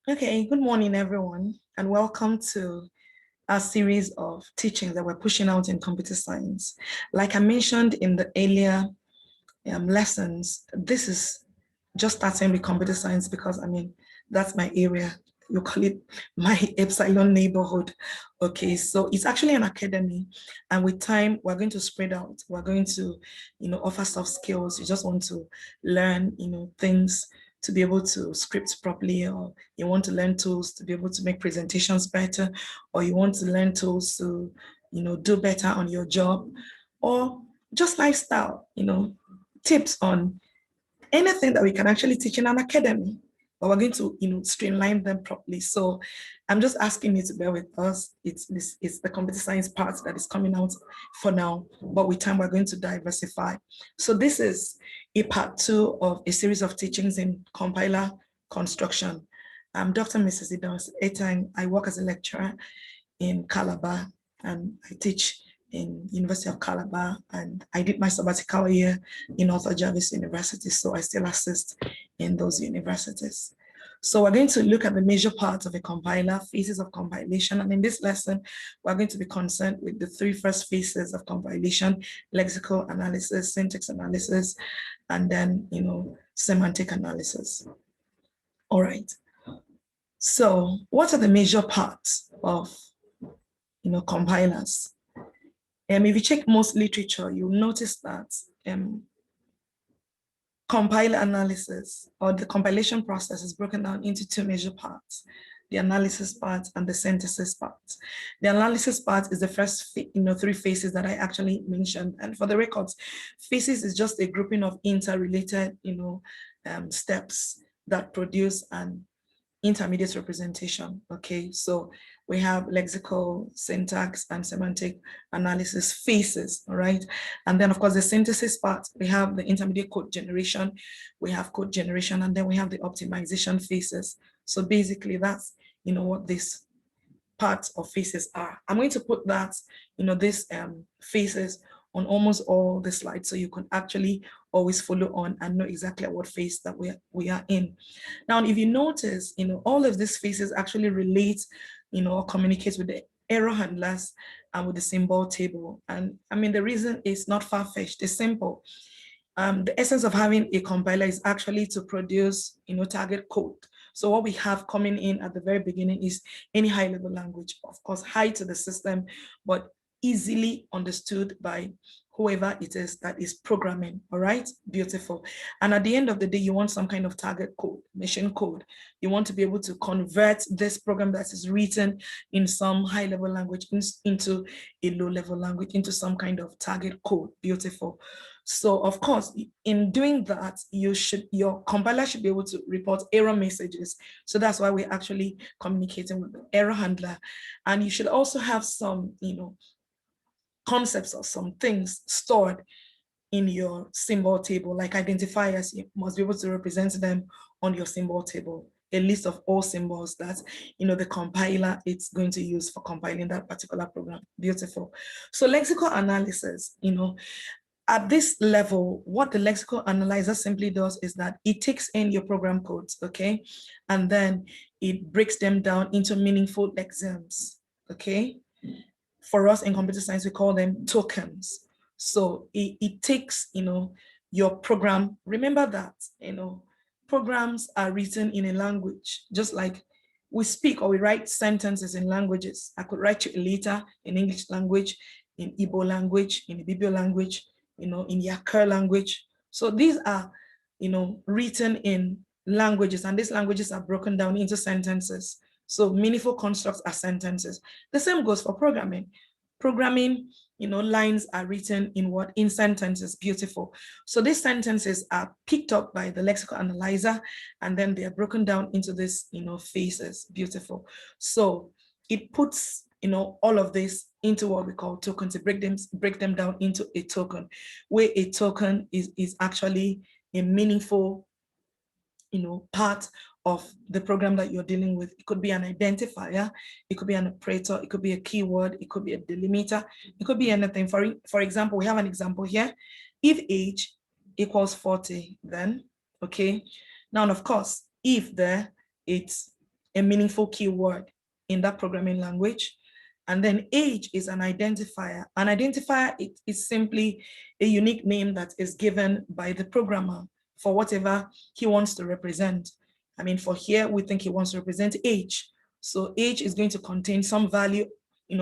Okay, good morning, everyone, and welcome to our series of teachings that we're pushing out in computer science. Like I mentioned in the earlier lessons, this is just starting with computer science because, that's my area. You call it my Epsilon neighborhood. Okay, so it's actually an academy, and with time, we're going to spread out. We're going to, offer soft skills. You just want to learn, things to be able to script properly, or you want to learn tools to be able to make presentations better, or you want to learn tools to, do better on your job, or just lifestyle, tips on anything that we can actually teach in an academy, but we're going to, streamline them properly. So I'm just asking you to bear with us. It's the computer science part that is coming out for now, but with time we're going to diversify. So this is a part 2 of a series of teachings in compiler construction. I'm Dr. Mrs. Idons Eteng. I work as a lecturer in Calabar, and I teach in University of Calabar, and I did my sabbatical year in Arthur Jarvis University, so I still assist in those universities. So we're going to look at the major parts of a compiler, phases of compilation, and in this lesson, we're going to be concerned with the 3 first phases of compilation: lexical analysis, syntax analysis, and then, semantic analysis. All right. So what are the major parts of, compilers? If you check most literature, you'll notice that compiler analysis, or the compilation process, is broken down into 2 major parts: the analysis part and the synthesis part. The analysis part is the first 3 phases that I actually mentioned. And for the records, phases is just a grouping of interrelated steps that produce an intermediate representation. Okay, so we have lexical, syntax, and semantic analysis phases. All right, and then of course the synthesis part, we have the intermediate code generation, we have code generation, and then we have the optimization phases. So basically that's what these parts of phases are. I'm going to put that these phases on almost all the slides, so you can actually always follow on and know exactly what phase that we are in. Now, if you notice, all of these phases actually relate, or communicate with the error handlers and with the symbol table. And the reason is not far-fetched, it's simple. The essence of having a compiler is actually to produce, target code. So what we have coming in at the very beginning is any high-level language, of course, high to the system, but easily understood by whoever it is that is programming. All right, beautiful. And at the end of the day, you want some kind of target code, machine code. You want to be able to convert this program that is written in some high-level language into a low-level language, into some kind of target code. Beautiful. So of course, in doing that, your compiler should be able to report error messages. So that's why we're actually communicating with the error handler. And you should also have some, concepts or some things stored in your symbol table, like identifiers. You must be able to represent them on your symbol table, a list of all symbols that the compiler it's going to use for compiling that particular program. Beautiful. So lexical analysis, at this level, what the lexical analyzer simply does is that it takes in your program codes, okay, and then it breaks them down into meaningful lexemes, okay. For us in computer science, we call them tokens. So it takes, your program. Remember that, programs are written in a language, just like we speak or we write sentences in languages. I could write you a letter in English language, in Igbo language, in Ibibio language, in Yakar language. So these are, written in languages, and these languages are broken down into sentences. So meaningful constructs are sentences. The same goes for programming. Programming, lines are written in what? In sentences. Beautiful. So these sentences are picked up by the lexical analyzer, and then they are broken down into this, phases. Beautiful. So it puts, all of this into what we call tokens. It break them down into a token, where a token is actually a meaningful, part of the program that you're dealing with. It could be an identifier, it could be an operator, it could be a keyword, it could be a delimiter, it could be anything. For example, we have an example here. If age equals 40, then, okay. Now, of course, if there, it's a meaningful keyword in that programming language. And then age is an identifier. An identifier is simply a unique name that is given by the programmer for whatever he wants to represent. I mean, for here, we think he wants to represent age. So age is going to contain some value,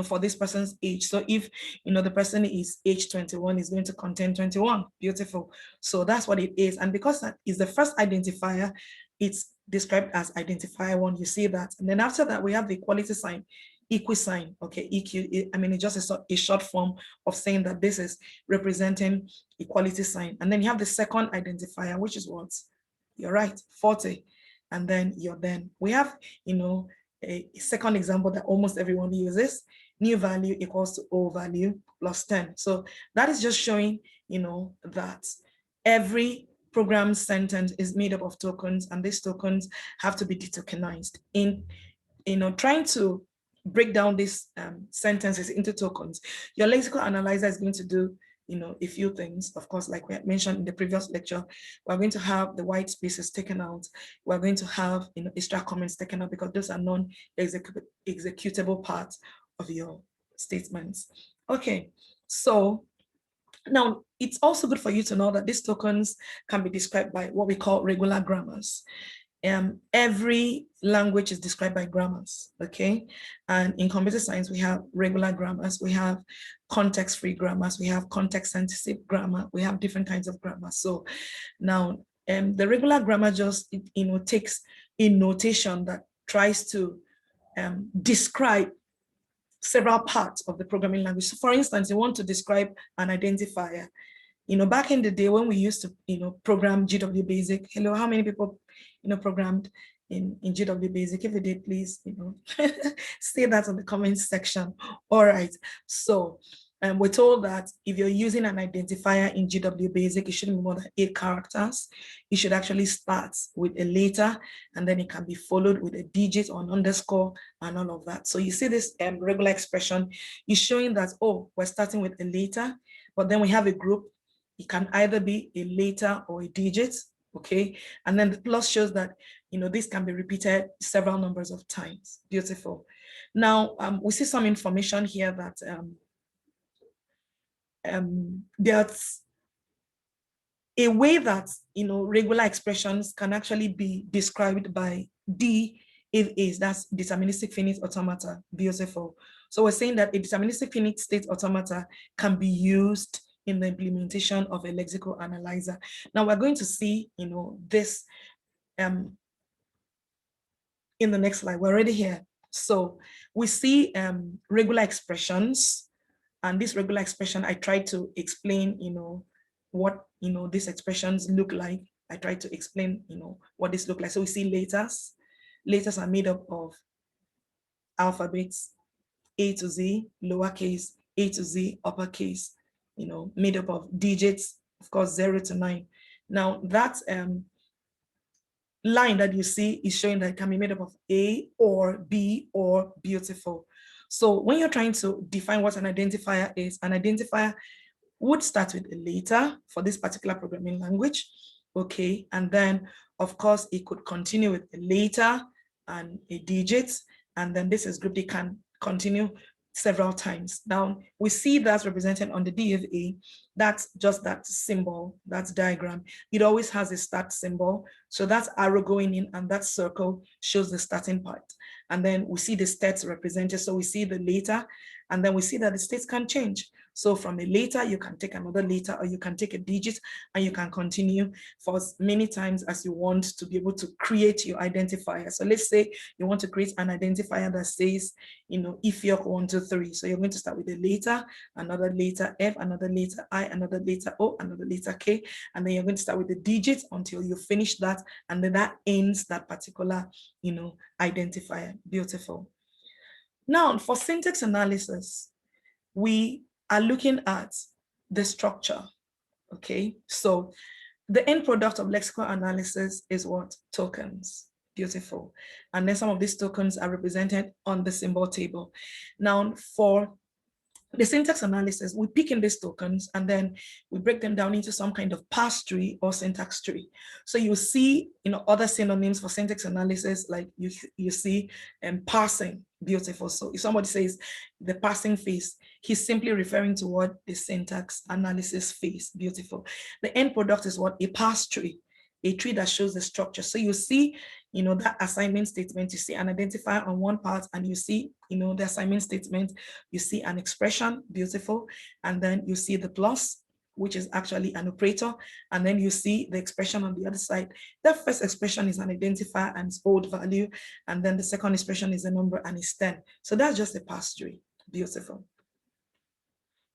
for this person's age. So if, the person is age 21, is going to contain 21. Beautiful. So that's what it is. And because that is the first identifier, it's described as identifier one. You see that. And then after that, we have the equality sign, sign. Okay, EQ, I mean, it's just a short form of saying that this is representing equality sign. And then you have the second identifier, which is what? You're right, 40. And then we have, a second example that almost everyone uses, new value equals to old value plus 10. So that is just showing, that every program sentence is made up of tokens, and these tokens have to be detokenized. In, trying to break down these sentences into tokens, your lexical analyzer is going to do, a few things. Of course, like we had mentioned in the previous lecture, we're going to have the white spaces taken out. We're going to have, extra comments taken out because those are non-executable parts of your statements. Okay, so now it's also good for you to know that these tokens can be described by what we call regular grammars. Every language is described by grammars, okay? And in computer science, we have regular grammars, we have context-free grammars, we have context-sensitive grammar, we have different kinds of grammar. So now the regular grammar just, takes a notation that tries to describe several parts of the programming language. So for instance, you want to describe an identifier. Back in the day when we used to, program GW Basic. Hello, how many people, programmed in GW Basic? If you did, please, say that in the comments section. All right. So we're told that if you're using an identifier in GW Basic, it shouldn't be more than 8 characters. It should actually start with a letter, and then it can be followed with a digit or an underscore and all of that. So you see this regular expression is showing that, oh, we're starting with a letter, but then we have a group. It can either be a letter or a digit, okay? And then the plus shows that, this can be repeated several numbers of times. Beautiful. Now, we see some information here that there's a way that, regular expressions can actually be described by DFAs, that's deterministic finite automata. Beautiful. So we're saying that a deterministic finite state automata can be used in the implementation of a lexical analyzer. Now we're going to see, this in the next slide. We're already here. So we see regular expressions, and this regular expression, I tried to explain, what, these expressions look like. I tried to explain, what this look like. So we see letters. Letters are made up of alphabets, A to Z, lowercase, A to Z, uppercase, made up of digits, of course, 0 to 9. Now that line that you see is showing that it can be made up of A or B or beautiful. So when you're trying to define what an identifier is, an identifier would start with a letter for this particular programming language, okay? And then, of course, it could continue with a letter and a digit, and then this is grouped. It can continue several times. Now, we see that represented on the DFA. That's just that symbol, that diagram. It always has a start symbol. So that's arrow going in, and that circle shows the starting part. And then we see the states represented. So we see the letter, and then we see that the states can change. So from a letter, you can take another letter, or you can take a digit, and you can continue for as many times as you want to be able to create your identifier. So let's say you want to create an identifier that says, Ethiopia 1, 2, 3. So you're going to start with a letter, another letter F, another letter I, another letter O, another letter K, and then you're going to start with the digits until you finish that, and then that ends that particular, identifier. Beautiful. Now, for syntax analysis, we are looking at the structure, okay? So the end product of lexical analysis is what? Tokens. Beautiful. And then some of these tokens are represented on the symbol table. Now, for The syntax analysis, we pick in these tokens and then we break them down into some kind of parse tree or syntax tree. So you see, other synonyms for syntax analysis, like you see parsing, beautiful. So if somebody says the parsing phase, he's simply referring to what the syntax analysis phase, beautiful. The end product is what? A parse tree, a tree that shows the structure. So you see, that assignment statement, you see an identifier on one part, and you see, the assignment statement, you see an expression, beautiful, and then you see the plus, which is actually an operator, and then you see the expression on the other side. The first expression is an identifier and its old value, and then the second expression is a number and it's 10. So that's just a parse tree, beautiful.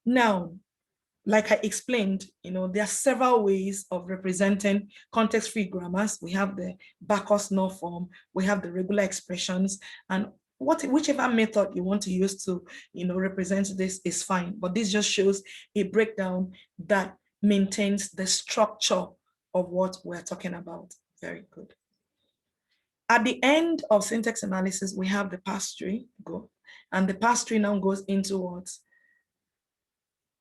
Now, like I explained, there are several ways of representing context-free grammars. We have the Backus-Null form, we have the regular expressions, and whichever method you want to use to, represent this is fine. But this just shows a breakdown that maintains the structure of what we're talking about. Very good. At the end of syntax analysis, we have the parse tree, go, and the parse tree now goes into what?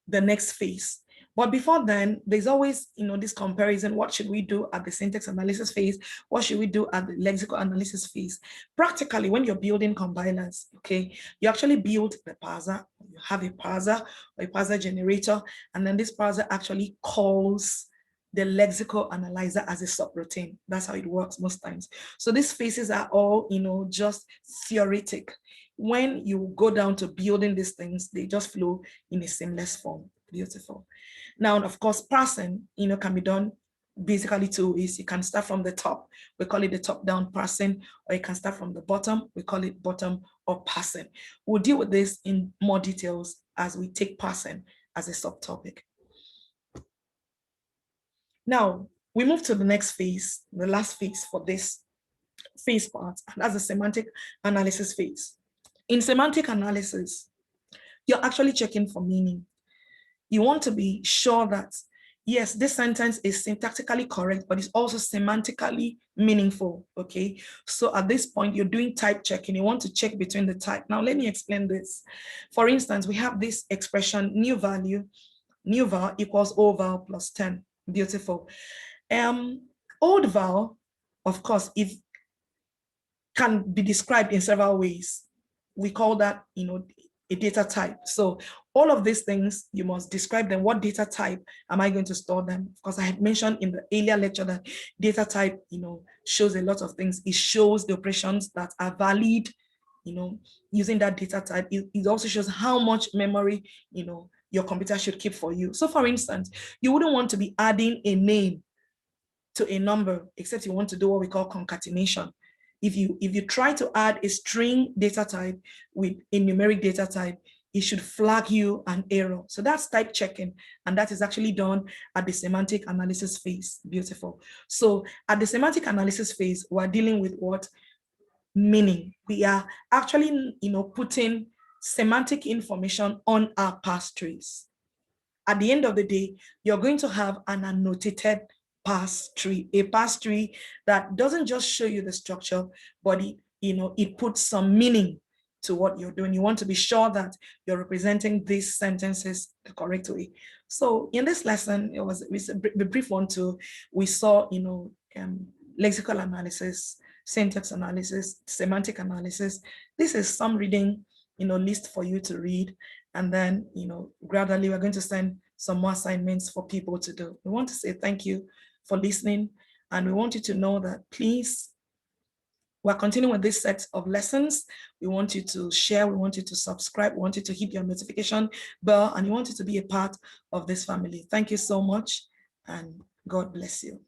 The next phase. But before then, there's always, this comparison. What should we do at the syntax analysis phase? What should we do at the lexical analysis phase? Practically, when you're building compilers, okay, you actually build the parser. You have a parser or a parser generator, and then this parser actually calls the lexical analyzer as a subroutine. That's how it works most times. So these phases are all, just theoretic. When you go down to building these things, they just flow in a seamless form. Beautiful. Now, of course, parsing, can be done basically two ways. You can start from the top, we call it the top-down parsing, or you can start from the bottom, we call it bottom or parsing. We'll deal with this in more details as we take parsing as a subtopic. Now, we move to the next phase, the last phase for this phase part, and that's the semantic analysis phase. In semantic analysis, you're actually checking for meaning. You want to be sure that, yes, this sentence is syntactically correct, but it's also semantically meaningful, okay? So at this point, you're doing type checking. You want to check between the type. Now, let me explain this. For instance, we have this expression, new val equals old val plus 10. Beautiful. Old val, of course, it can be described in several ways. We call that, a data type. So all of these things, you must describe them. What data type am I going to store them? Because I had mentioned in the earlier lecture that data type, shows a lot of things. It shows the operations that are valid, using that data type. It also shows how much memory, your computer should keep for you. So for instance, you wouldn't want to be adding a name to a number, except you want to do what we call concatenation. If you try to add a string data type with a numeric data type, it should flag you an error. So that's type checking, and that is actually done at the semantic analysis phase. Beautiful. So at the semantic analysis phase, we're dealing with what? Meaning. We are actually, putting semantic information on our parse trees. At the end of the day, you're going to have an annotated parse tree, a parse tree that doesn't just show you the structure, but it puts some meaning to what you're doing. You want to be sure that you're representing these sentences the correct way. So in this lesson, it was a brief one too. We saw, lexical analysis, syntax analysis, semantic analysis. This is some reading, list for you to read. And then, gradually we're going to send some more assignments for people to do. We want to say thank you for listening. And we want you to know that please, we're continuing with this set of lessons. We want you to share, we want you to subscribe, we want you to hit your notification bell, and we want you to be a part of this family. Thank you so much, and God bless you.